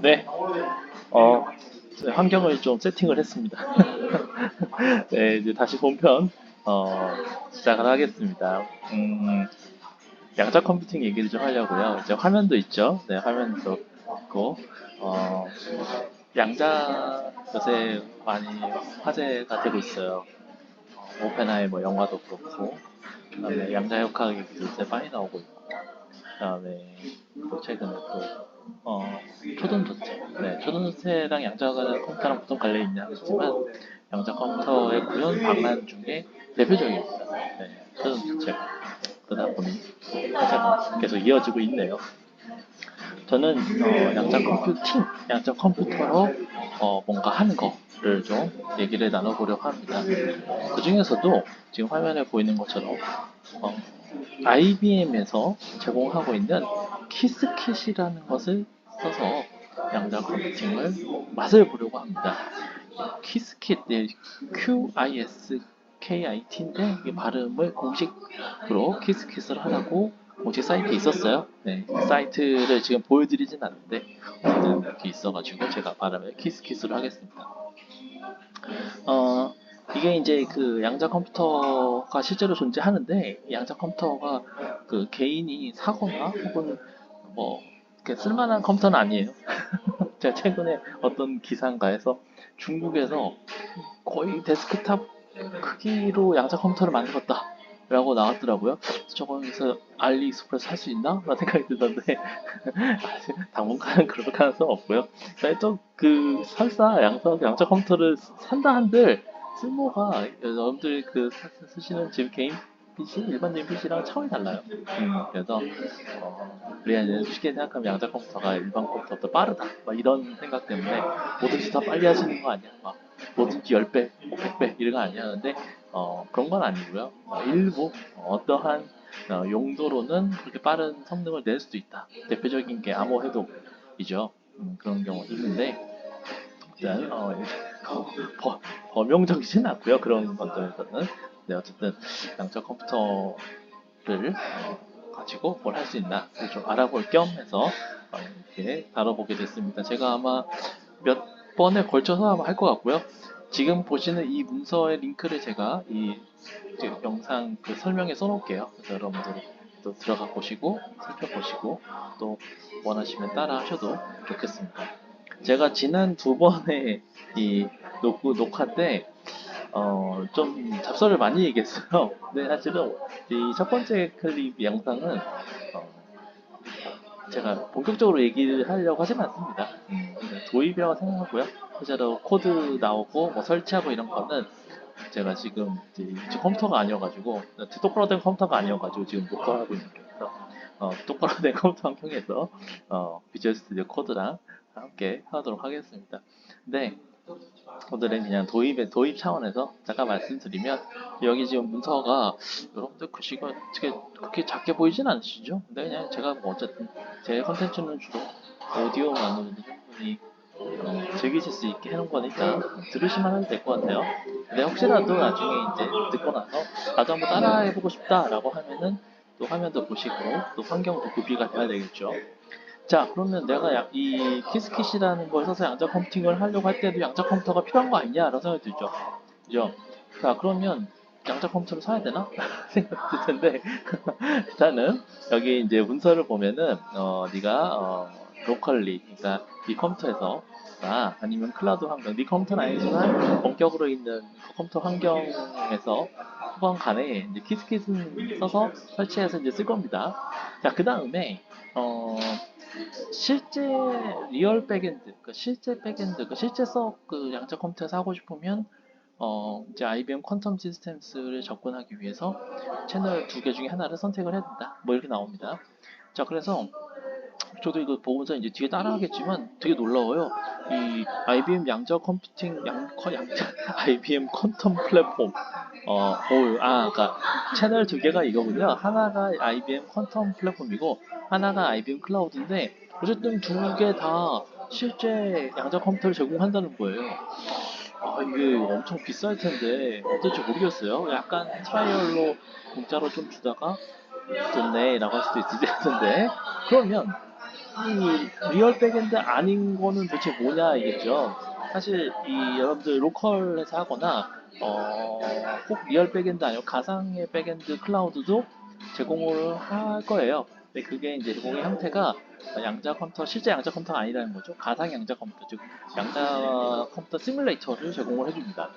네, 환경을 좀 세팅을 했습니다. 네, 이제 다시 본편, 시작을 하겠습니다. 양자 컴퓨팅 얘기를 좀 하려고요. 이제 화면도 있죠. 네, 화면도 있고, 어, 양자 요새 많이 화제가 되고 있어요. 오펜하이머 영화도 그렇고, 그다음에 양자 역학이 요새 많이 나오고 있고, 그다음에 또 최근에 또 초전도체. 네, 초전도체랑 양자 컴퓨터랑 무슨 관련이 있냐 하겠지만 양자 컴퓨터의 구현 방안 중에 대표적입니다. 네, 초전도체. 그러다 보니 화제가 계속 이어지고 있네요. 저는 양자 컴퓨팅, 양자 컴퓨터로 뭔가 하는 거를 좀 얘기를 나눠보려고 합니다. 그 중에서도 지금 화면에 보이는 것처럼 IBM에서 제공하고 있는 키스킷이라는 것을 써서 양자 컴퓨팅을 맛을 보려고 합니다. 키스킷, QISKIT인데 발음을 공식으로 키스킷을 하라고 공식 사이트에 있었어요. 네, 사이트를 지금 보여드리진 않는데 어쨌든 이렇게 있어가지고 제가 발음을 키스킷으로 하겠습니다. 어, 이게 이제 그 양자 컴퓨터가 실제로 존재하는데 이 양자 컴퓨터가 그 개인이 사거나 혹은 뭐 이렇게 쓸만한 컴퓨터는 아니에요. 제가 최근에 어떤 기사인가에서 중국에서 거의 데스크탑 크기로 양자 컴퓨터를 만들었다. 라고 나왔더라고요. 저거에서 알리익스프레스 할 수 있나? 라는 생각이 들던데 당분간은 그럴 가능성 없고요. 또그 설사 양자 컴퓨터를 산다 한들 쓸모가 여러분들 그 쓰시는 지금 개인 PC, 일반적인 PC랑 차원이 달라요. 그래서 우리가 이제 쉽게 생각하면 양자 컴퓨터가 일반 컴퓨터보다 빠르다. 막 이런 생각 때문에 뭐든지 더 빨리 할 수 있는 거 아니야? 막 뭐든지 10배, 뭐 100배 이런 거 아니야. 근데 그런 건 아니고요. 일부 어떠한 용도로는 그렇게 빠른 성능을 낼 수도 있다. 대표적인 게 암호 해독이죠. 그런 경우 있는데 일단 범용적이진 않고요. 그런 것들에서는. 네, 어쨌든 양자 컴퓨터를 가지고 뭘 할 수 있나 좀 알아볼 겸 해서 이렇게 다뤄보게 됐습니다. 제가 아마 몇 번에 걸쳐서 아마 할 것 같고요. 지금 보시는 이 문서의 링크를 제가 이 영상 그 설명에 써놓을게요. 그래서 여러분들 또 들어가 보시고 살펴보시고 또 원하시면 따라 하셔도 좋겠습니다. 제가 지난 두 번의 이 녹화 때 좀 잡설을 많이 얘기했어요. 근데 사실은 이 첫 번째 클립 영상은 제가 본격적으로 얘기를 하려고 하진 않습니다. 도입이라고 생각하고요. 실제로 코드 나오고 뭐 설치하고 이런 거는 제가 지금 이제 컴퓨터가 아니어가지고 똑바로 된 컴퓨터가 아니어가지고 지금 녹화하고 있는 거라서 똑바로 된 컴퓨터 환경에서 비주얼 스튜디오 코드랑 함께 하도록 하겠습니다. 네, 오늘은 그냥 도입 차원에서 잠깐 말씀드리면 여기 지금 문서가 여러분들 글씨가 어떻게 그렇게 작게 보이진 않으시죠? 근데 그냥 제가 뭐 어쨌든 제 컨텐츠는 주로 오디오만으로도 충분히 즐기실 수 있게 해놓은 거니까 들으시면 해도 될 것 같아요. 근데 혹시라도 나중에 이제 듣고 나서 나도 한번 따라해보고 싶다라고 하면은 또 화면도 보시고 또 환경도 구비가 돼야 되겠죠. 자, 그러면 내가 이 키스킷이라는 걸 써서 양자 컴퓨팅을 하려고 할 때도 양자 컴퓨터가 필요한 거 아니냐라는 생각이 들죠. 그죠? 자, 그러면 양자 컴퓨터를 사야 되나? 생각이 들 텐데 일단은 여기 이제 문서를 보면은 네가 로컬리 그러니까 이 컴퓨터에서 아니면 클라우드 환경, 네 컴퓨터는 아니지만 본격으로 있는 그 컴퓨터 환경에서 후방 간에 이제 키스킷을 써서 설치해서 이제 쓸 겁니다. 자, 그 다음에 어, 실제 리얼 백엔드, 그 실제 백엔드, 그 실제 그 양자 컴퓨터에서 하고 싶으면 이제 IBM 퀀텀 시스템스를 접근하기 위해서 채널 두 개 중에 하나를 선택을 해야 된다. 뭐 이렇게 나옵니다. 자, 그래서 저도 이거 보면서 이제 뒤에 따라하겠지만 되게 놀라워요. 이 IBM 양자 컴퓨팅 양자 IBM 퀀텀 플랫폼 그러니까 채널 두 개가 이거군요. 하나가 IBM 퀀텀 플랫폼이고 하나가 IBM 클라우드인데 어쨌든 두 개 다 실제 양자 컴퓨터를 제공한다는 거예요. 이게 엄청 비쌀 텐데 어떨지 모르겠어요. 약간 트라이얼로 공짜로 좀 주다가 좋네 라고 할 수도 있을 텐데 그러면 이 리얼 백엔드 아닌 거는 도대체 뭐냐이겠죠. 사실 이 여러분들 로컬에서 하거나 꼭 리얼 백엔드 아니고 가상의 백엔드 클라우드도 제공을 할 거예요. 근데 그게 이제 제공의 형태가 양자 컴퓨터, 실제 양자 컴퓨터가 아니라는 거죠. 가상 양자 컴퓨터, 즉 양자 컴퓨터 시뮬레이터를 제공을 해줍니다.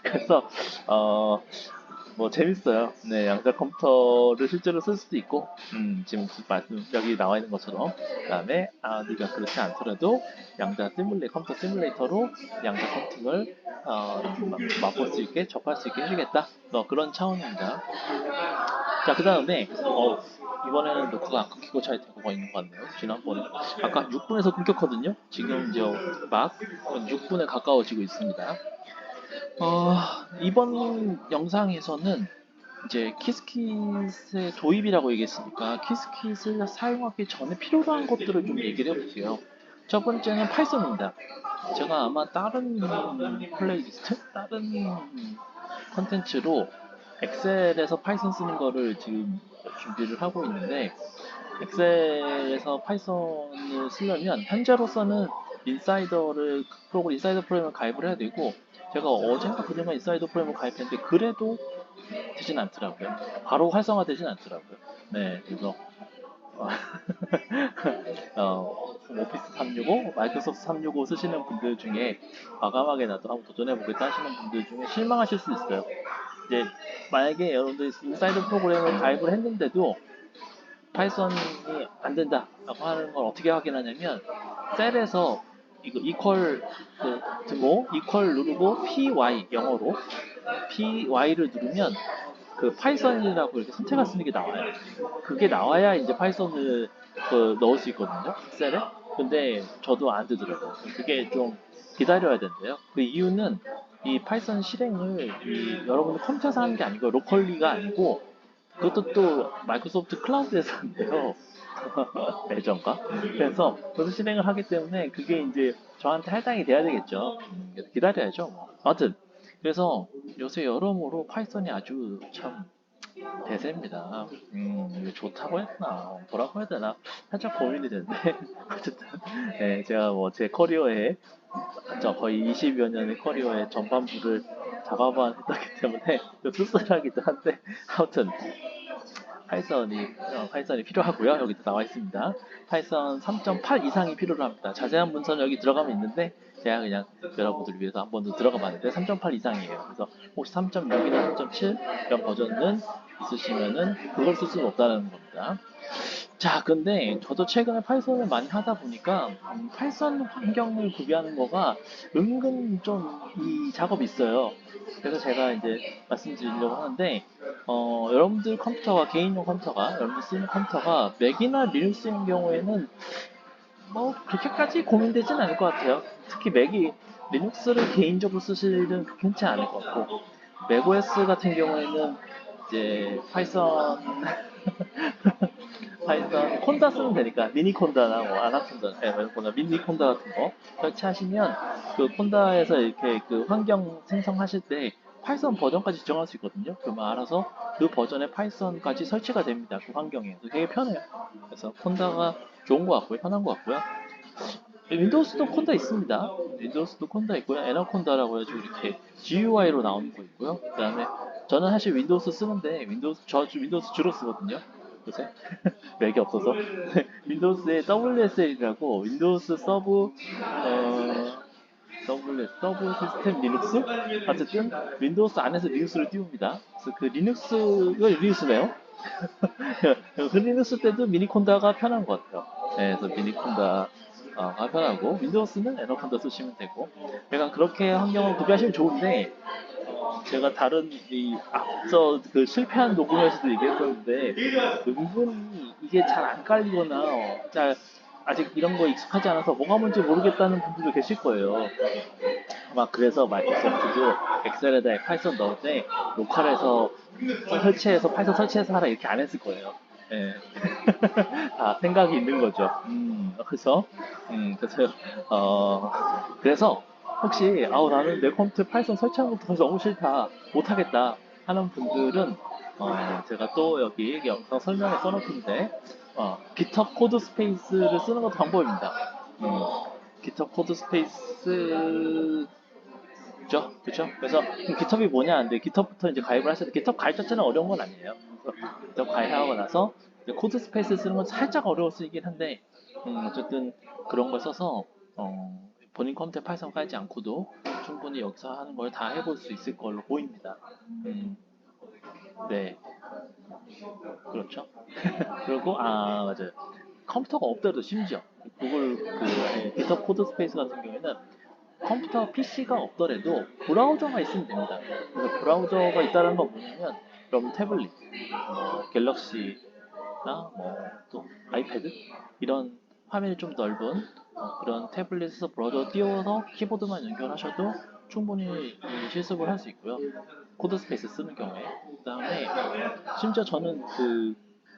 그래서 뭐 재밌어요. 네, 양자 컴퓨터를 실제로 쓸 수도 있고, 지금 말씀 여기 나와 있는 것처럼, 그다음에 네가 그렇지 않더라도 양자 컴퓨터 시뮬레이터로 양자 컴퓨팅을 맛볼 수 있게 접할 수 있게 해주겠다. 그런 차원입니다. 자, 그다음에 이번에는 녹화가 안 끊기고 잘 되고 있는 것 같네요. 지난번에 아까 6분에서 끊겼거든요. 지금 이제 막 6분에 가까워지고 있습니다. 이번 영상에서는 이제 키스킷의 도입이라고 얘기했으니까 키스킷을 사용하기 전에 필요로 한 것들을 좀 얘기를 해볼게요. 첫 번째는 파이썬입니다. 제가 아마 다른 플레이리스트, 다른 컨텐츠로 엑셀에서 파이썬 쓰는 거를 지금 준비를 하고 있는데, 엑셀에서 파이썬을 쓰려면 현재로서는 인사이더 프로그램을 가입을 해야 되고, 제가 어젠가 그전에 인사이더 프로그램을 가입했는데 그래도 되진 않더라고요. 바로 활성화되진 않더라고요. 네, 그래서 오피스 365, 마이크로소프트 365 쓰시는 분들 중에 과감하게 나도 한번 도전해보겠다 하시는 분들 중에 실망하실 수 있어요. 이제 만약에 여러분들이 인사이드 프로그램을 가입을 했는데도 파이썬이 안 된다라고 하는 걸 어떻게 확인하냐면, 셀에서 이거 두고 이퀄 누르고 py 영어로 py를 누르면 그 파이썬이라고 이렇게 선택할 수 있는 게 나와요. 그게 나와야 이제 파이썬을 넣을 수 있거든요. 셀에. 근데 저도 안 되더라고요. 그게 좀 기다려야 된대요. 그 이유는 이 파이썬 실행을 여러분들 컴퓨터에서 하는 게 아니고 로컬리가 아니고, 그것도 또 마이크로소프트 클라우드에서 한대요. 예전가. 그래서 그것을 실행을 하기 때문에 그게 이제 저한테 할당이 돼야 되겠죠. 그래서 기다려야죠. 뭐. 아무튼 그래서 요새 여러모로 파이썬이 아주 참 대세입니다. 이게 좋다고 해야 되나, 뭐라고 해야 되나, 살짝 고민이 되는데, 어쨌든, 네, 제가 뭐 제 커리어에, 거의 20여 년의 커리어의 전반부를 자바반 했기 때문에 좀 씁쓸하기도 한데, 아무튼, 파이썬이 필요하고요. 여기도 나와 있습니다. 파이썬 3.8 이상이 필요로 합니다. 자세한 문서는 여기 들어가면 있는데, 제가 그냥 여러분들 위해서 한 번 더 들어가 봤는데 3.8 이상이에요. 그래서 혹시 3.6이나 3.7 이런 버전은 있으시면은 그걸 쓸 수는 없다는 겁니다. 자, 근데 저도 최근에 파이썬을 많이 하다 보니까 파이썬 환경을 구비하는 거가 은근 좀 이 작업이 있어요. 그래서 제가 이제 말씀드리려고 하는데, 여러분들 컴퓨터가, 개인용 컴퓨터가, 여러분들 쓰는 컴퓨터가 맥이나 리눅스인 경우에는 뭐 그렇게까지 고민되진 않을 것 같아요. 특히 맥이 리눅스를 개인적으로 쓰실 일은 그렇지 않을 것 같고, 맥OS 같은 경우에는 이제 파이썬 파이썬 콘다 쓰면 되니까 미니 콘다나 뭐 아나콘다, 미니 콘다 같은 거 설치하시면 그 콘다에서 이렇게 그 환경 생성하실 때 파이썬 버전까지 지정할 수 있거든요. 그러면 알아서 그 버전의 파이썬까지 설치가 됩니다. 그 환경에. 그래서 되게 편해요. 그래서 콘다가 좋은 것 같고요. 편한 것 같고요. 윈도우스도 콘다 있습니다. 윈도우스도 콘다 있고요. 에너콘다라고 해가지고 이렇게 GUI로 나오는 거 있고요. 그 다음에 저는 사실 윈도우스 쓰는데 윈도우스 주로 쓰거든요. 요새 맥이 없어서 윈도우스에 WSL이라고 윈도우스 서브 시스템 리눅스? 어쨌든 윈도우스 안에서 리눅스를 띄웁니다. 그래서 그 이거 리눅스네요. 그 리눅스 때도 미니콘다가 편한 것 같아요. 네, 그래서 미니콘다가 편하고 윈도우스는 에너콘다 쓰시면 되고, 약간 그렇게 환경을 구비하시면 좋은데, 제가 다른 앞서 그 실패한 녹음에서도 얘기했었는데 은근히 이게 잘 안 깔리거나 아직 이런 거 익숙하지 않아서 뭐가 뭔지 모르겠다는 분들도 계실 거예요. 아마 그래서 마이크로소프트도 엑셀에다 파이썬 넣을 때 로컬에서 파이썬 설치해서 하라 이렇게 안 했을 거예요. 예. 생각이 있는 거죠. 그래서 혹시 나는 내 컴퓨터에 파이썬 설치하는 것도 너무 싫다, 못하겠다 하는 분들은 제가 또 여기 영상 설명에 써놓던데 GitHub 코드 스페이스를 쓰는 것도 방법입니다. 음, GitHub 코드 스페이스 그죠? 그래서 GitHub이 뭐냐 하는데 GitHub부터 이제 가입을 하셔야 돼. GitHub 가입 자체는 어려운 건 아니에요. 그래서 GitHub 가입하고 나서 이제 코드 스페이스 쓰는 건 살짝 어려울 수 있긴 한데 어쨌든 그런 걸 써서 본인 컴퓨터에 파이썬 깔지 않고도 충분히 여기서 하는 걸 다 해볼 수 있을 걸로 보입니다. 네, 그렇죠. 그리고 맞아요. 컴퓨터가 없더라도 심지어 구글 GitHub 코드 스페이스 같은 경우에는 컴퓨터 PC가 없더라도 브라우저가 있으면 됩니다. 그래서 브라우저가 있다는 건 뭐냐면 그럼 태블릿, 뭐 갤럭시나 뭐 또 아이패드 이런 화면이 좀 넓은 그런 태블릿에서 브라우저 띄워서 키보드만 연결하셔도 충분히 실습을 할 수 있고요. 코드 스페이스 쓰는 경우에 그다음에 심지어 저는 그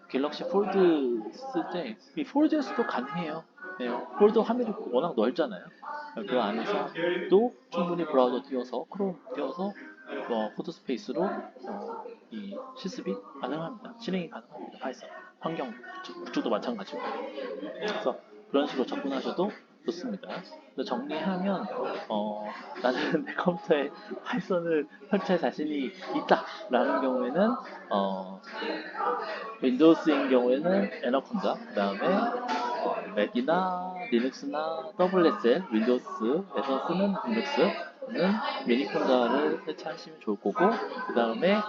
갤럭시 폴드 쓸 때 이 폴드에서도 가능해요. 네, 폴드 화면이 워낙 넓잖아요. 그 안에서 또 충분히 브라우저 띄워서 크롬 띄워서 코드 스페이스로 이 실습이 가능합니다. 실행이 가능합니다. 파이썬 환경 그쪽도 마찬가지고. 그래서 그런 식으로 접근하셔도 좋습니다. 그래서 정리하면 나는 내 컴퓨터에 파이썬을 설치할 자신이 있다라는 경우에는 윈도우스인 경우에는 애너콘다, 그 다음에 맥이나 리눅스나 WSL, 윈도우스에서 쓰는 리눅스는 미니콘다를 설치하시면 좋을 거고, 그 다음에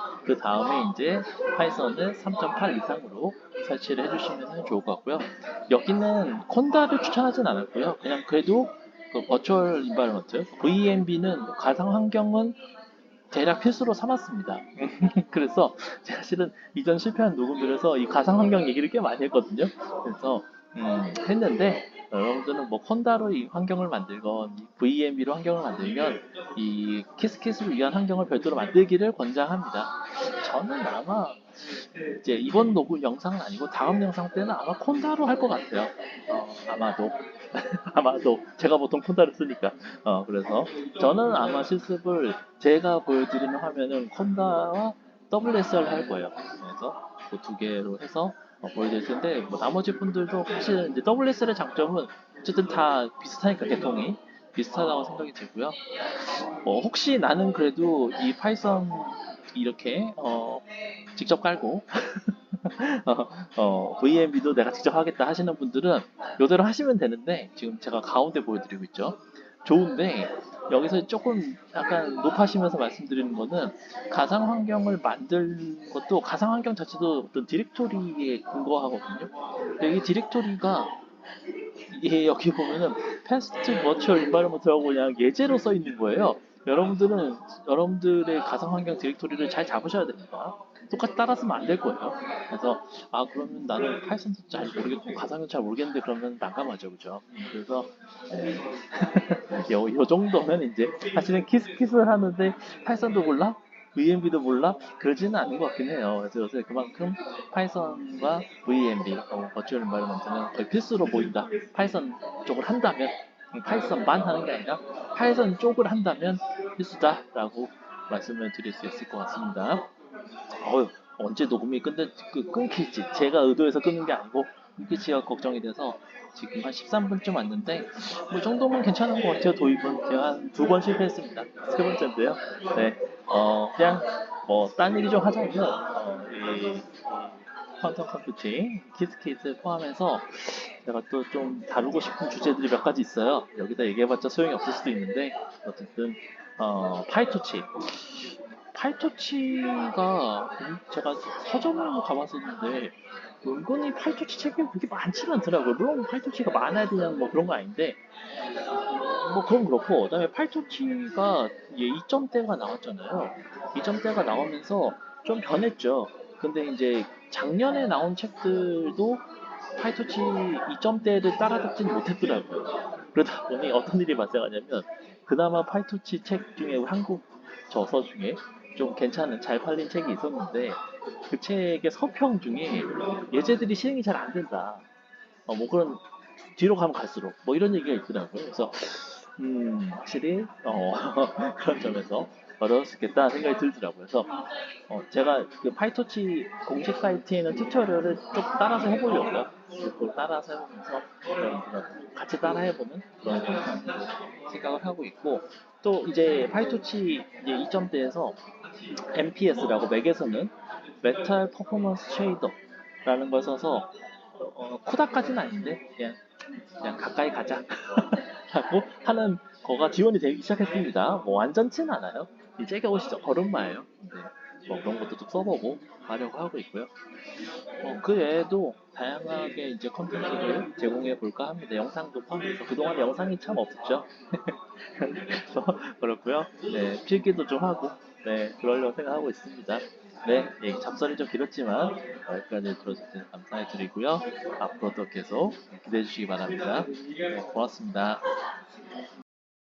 이제 파이썬을 3.8 이상으로 설치를 해주시면 좋을 것 같고요. 여기는 콘다를 추천하진 않았고요. 그냥 그래도 그 버추얼 인바이러먼트, VMB는 가상 환경은 대략 필수로 삼았습니다. 그래서 제가 실은 이전 실패한 녹음들에서 이 가상 환경 얘기를 꽤 많이 했거든요. 그래서 했는데 여러분들은 뭐 콘다로 이 환경을 만들건 VMB로 환경을 만들면 이 키스킷을 위한 환경을 별도로 만들기를 권장합니다. 저는 아마 이제 이번 녹음 영상은 아니고 다음 영상 때는 아마 콘다로 할 것 같아요. 아마도 아마도 제가 보통 콘다를 쓰니까 그래서 저는 아마 실습을 제가 보여드리는 화면은 콘다와 WSR 할 거예요. 그래서 그 두 개로 해서 보여드릴 텐데 뭐 나머지 분들도 사실 이제 WSL의 장점은 어쨌든 다 비슷하니까 계통이 비슷하다고 생각이 들고요. 혹시 나는 그래도 이 파이썬 이렇게 직접 깔고 VMB도 내가 직접 하겠다 하시는 분들은 이대로 하시면 되는데 지금 제가 가운데 보여드리고 있죠. 좋은데 여기서 조금 약간 높아시면서 말씀드리는 거는 가상 환경을 만든 것도 가상 환경 자체도 어떤 디렉토리에 근거하거든요. 근데 이 디렉토리가 이게 여기 보면은 패스트 버추얼 인바이러먼트라고 그냥 예제로 써 있는 거예요. 여러분들은 여러분들의 가상 환경 디렉토리를 잘 잡으셔야 됩니다. 똑같이 따라쓰면 안 될 거예요. 그래서 그러면 나는 파이썬도 잘 모르겠고 가상도 잘 모르겠는데 그러면 난감하죠, 그죠? 그래서 네. 요 정도면 이제 사실은 키스킷을 하는데 파이썬도 몰라? VMB도 몰라? 그러지는 않은 것 같긴 해요. 그래서 요새 그만큼 파이썬과 VMB, 버추얼 인바이러먼트는 거의 필수로 보인다. 파이썬 쪽을 한다면, 파이썬만 하는 게 아니라 파이썬 쪽을 한다면 필수다라고 말씀을 드릴 수 있을 것 같습니다. 언제 녹음이 끊길지 제가 의도해서 끊는 게 아니고 끊길지가 걱정이 돼서 지금 한 13분쯤 왔는데 뭐 정도면 괜찮은 것 같아요. 도입은 제가 한 두 번 실패했습니다. 세 번째인데요. 네, 그냥 뭐 딴 얘기 좀 하자면 이 퀀텀 컴퓨팅, 키스킷을 포함해서 제가 또 좀 다루고 싶은 주제들이 몇 가지 있어요. 여기다 얘기해봤자 소용이 없을 수도 있는데 어쨌든 파이토치 팔토치가 제가 서점을 가봤었는데 은근히 팔토치 책이 그렇게 많지는 않더라고요. 물론 팔토치가 많아야 되냐 뭐 그런 거 아닌데 뭐 그건 그렇고 그다음에 팔토치가 2점대가 나왔잖아요. 2점대가 나오면서 좀 변했죠. 근데 이제 작년에 나온 책들도 팔토치 2점대를 따라잡진 못했더라고요. 그러다 보니 어떤 일이 발생하냐면 그나마 팔토치 책 중에 한국 저서 중에 좀 괜찮은 잘 팔린 책이 있었는데 그 책의 서평 중에 예제들이 실행이 잘 안 된다. 뭐 그런 뒤로 가면 갈수록 뭐 이런 얘기가 있더라고요. 그래서 확실히 그런 점에서 어려울 수 있겠다 생각이 들더라고요. 그래서 제가 그 파이토치 공식 사이트에 있는 튜토리얼을 좀 따라서 해보려고요. 그걸 따라서 해보면서 같이 따라 해보는 그런 영상으로 생각을 하고 있고, 또 이제 파이토치 이제 2점대에서 MPS라고 맥에서는 메탈 퍼포먼스 쉐이더라는 걸 써서 코다까지는 아닌데 그냥 가까이 가자 하고 하는 거가 지원이 되기 시작했습니다. 뭐 완전치는 않아요. 이제 겨우시죠. 걸음마예요. 네. 뭐 그런 것도 좀 써보고 하려고 하고 있고요. 그 외에도 다양하게 이제 컨텐츠를 제공해 볼까 합니다. 영상도 포함해서 그동안 영상이 참 없었죠. 그래서 그렇고요. 네, 필기도 좀 하고 네, 그러려고 생각하고 있습니다. 네, 잡설이 좀 길었지만 여기까지 들어주셔서 감사해 드리고요. 앞으로도 계속 기대해 주시기 바랍니다. 네, 고맙습니다.